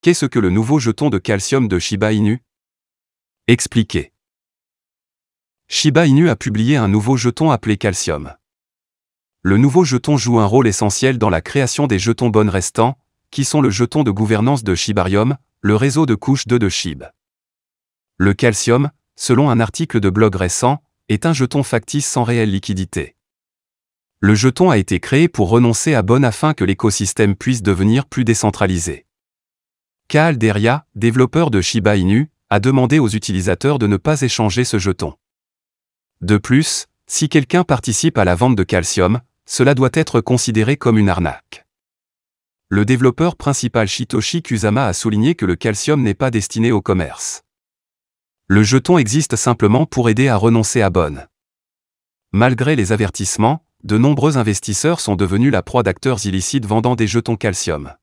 Qu'est-ce que le nouveau jeton de calcium de Shiba Inu? Expliqué. Shiba Inu a publié un nouveau jeton appelé Calcium. Le nouveau jeton joue un rôle essentiel dans la création des jetons BON restants, qui sont le jeton de gouvernance de Shibarium, le réseau de couche 2 de SHIB. Le Calcium, selon un article de blog récent, est un jeton factice sans réelle liquidité. Le jeton a été créé pour renoncer à BON afin que l'écosystème puisse devenir plus décentralisé. Kaal Deria, développeur de Shiba Inu, a demandé aux utilisateurs de ne pas échanger ce jeton. De plus, si quelqu'un participe à la vente de Calcium, cela doit être considéré comme une arnaque. Le développeur principal Shitoshi Kusama a souligné que le Calcium n'est pas destiné au commerce. Le jeton existe simplement pour aider à renoncer à BON. Malgré les avertissements, de nombreux investisseurs sont devenus la proie d'acteurs illicites vendant des jetons Calcium.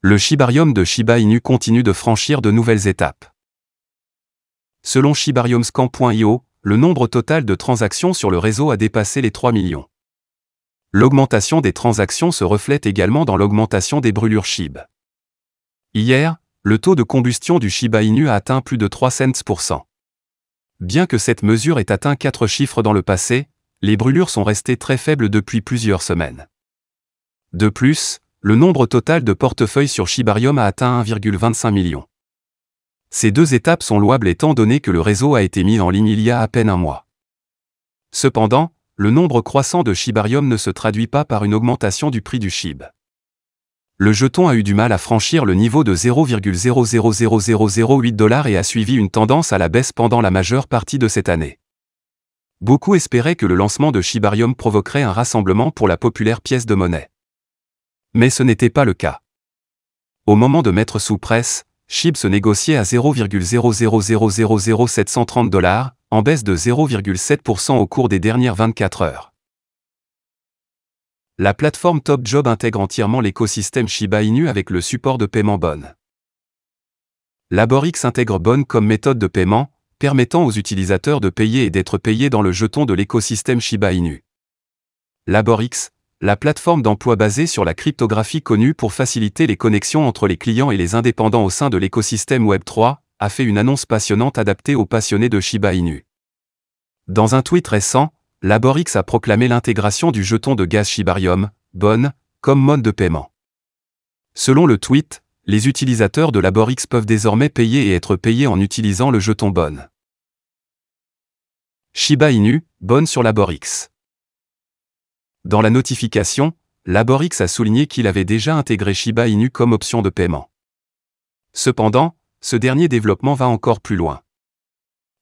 Le Shibarium de Shiba Inu continue de franchir de nouvelles étapes. Selon shibariumscan.io, le nombre total de transactions sur le réseau a dépassé les 3 millions. L'augmentation des transactions se reflète également dans l'augmentation des brûlures SHIB. Hier, le taux de combustion du Shiba Inu a atteint plus de 3 cents%. Bien que cette mesure ait atteint 4 chiffres dans le passé, les brûlures sont restées très faibles depuis plusieurs semaines. De plus, le nombre total de portefeuilles sur Shibarium a atteint 1,25 million. Ces deux étapes sont louables étant donné que le réseau a été mis en ligne il y a à peine un mois. Cependant, le nombre croissant de Shibarium ne se traduit pas par une augmentation du prix du SHIB. Le jeton a eu du mal à franchir le niveau de 0,000008 $ et a suivi une tendance à la baisse pendant la majeure partie de cette année. Beaucoup espéraient que le lancement de Shibarium provoquerait un rassemblement pour la populaire pièce de monnaie. Mais ce n'était pas le cas. Au moment de mettre sous presse, SHIB se négociait à 0,0000730 $, en baisse de 0,7% au cours des dernières 24 heures. La plateforme TopJob intègre entièrement l'écosystème Shiba Inu avec le support de paiement BON. Laborix intègre BON comme méthode de paiement, permettant aux utilisateurs de payer et d'être payés dans le jeton de l'écosystème Shiba Inu. Laborix, la plateforme d'emploi basée sur la cryptographie connue pour faciliter les connexions entre les clients et les indépendants au sein de l'écosystème Web3, a fait une annonce passionnante adaptée aux passionnés de Shiba Inu. Dans un tweet récent, Laborix a proclamé l'intégration du jeton de gaz Shibarium, BON, comme mode de paiement. Selon le tweet, les utilisateurs de Laborix peuvent désormais payer et être payés en utilisant le jeton BON. Shiba Inu, BON sur Laborix. Dans la notification, Laborix a souligné qu'il avait déjà intégré Shiba Inu comme option de paiement. Cependant, ce dernier développement va encore plus loin.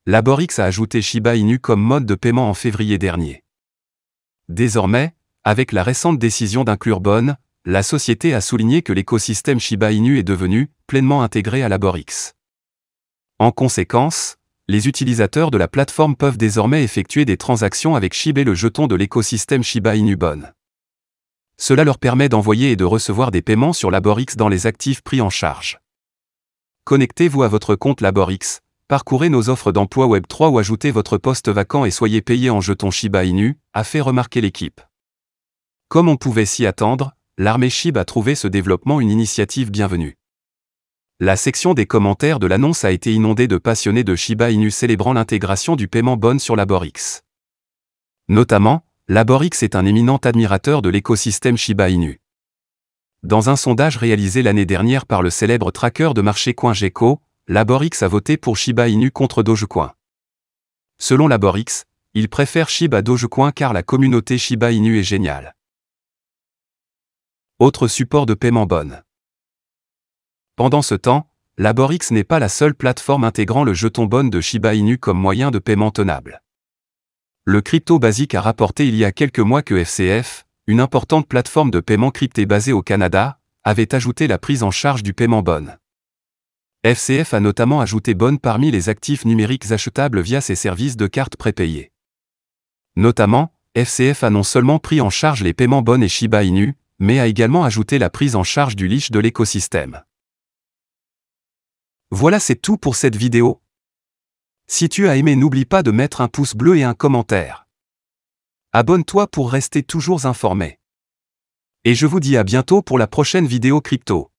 Laborix a ajouté Shiba Inu comme mode de paiement en février dernier. Désormais, avec la récente décision d'inclure BON, la société a souligné que l'écosystème Shiba Inu est devenu pleinement intégré à Laborix. En conséquence, les utilisateurs de la plateforme peuvent désormais effectuer des transactions avec SHIB et le jeton de l'écosystème Shiba Inu BON. Cela leur permet d'envoyer et de recevoir des paiements sur Laborix dans les actifs pris en charge. Connectez-vous à votre compte Laborix, parcourez nos offres d'emploi Web3 ou ajoutez votre poste vacant et soyez payé en jetons Shiba Inu, a fait remarquer l'équipe. Comme on pouvait s'y attendre, l'armée SHIB a trouvé ce développement une initiative bienvenue. La section des commentaires de l'annonce a été inondée de passionnés de Shiba Inu célébrant l'intégration du paiement BON sur Laborix. Notamment, Laborix est un éminent admirateur de l'écosystème Shiba Inu. Dans un sondage réalisé l'année dernière par le célèbre tracker de marché CoinGecko, Laborix a voté pour Shiba Inu contre Dogecoin. Selon Laborix, il préfère SHIB à Dogecoin car la communauté Shiba Inu est géniale. Autre support de paiement BON. Pendant ce temps, Laborix n'est pas la seule plateforme intégrant le jeton BON de Shiba Inu comme moyen de paiement tenable. Le Crypto Basic a rapporté il y a quelques mois que FCF, une importante plateforme de paiement crypté basée au Canada, avait ajouté la prise en charge du paiement BON. FCF a notamment ajouté BON parmi les actifs numériques achetables via ses services de cartes prépayées. Notamment, FCF a non seulement pris en charge les paiements BON et Shiba Inu, mais a également ajouté la prise en charge du leash de l'écosystème. Voilà, c'est tout pour cette vidéo. Si tu as aimé, n'oublie pas de mettre un pouce bleu et un commentaire. Abonne-toi pour rester toujours informé. Et je vous dis à bientôt pour la prochaine vidéo crypto.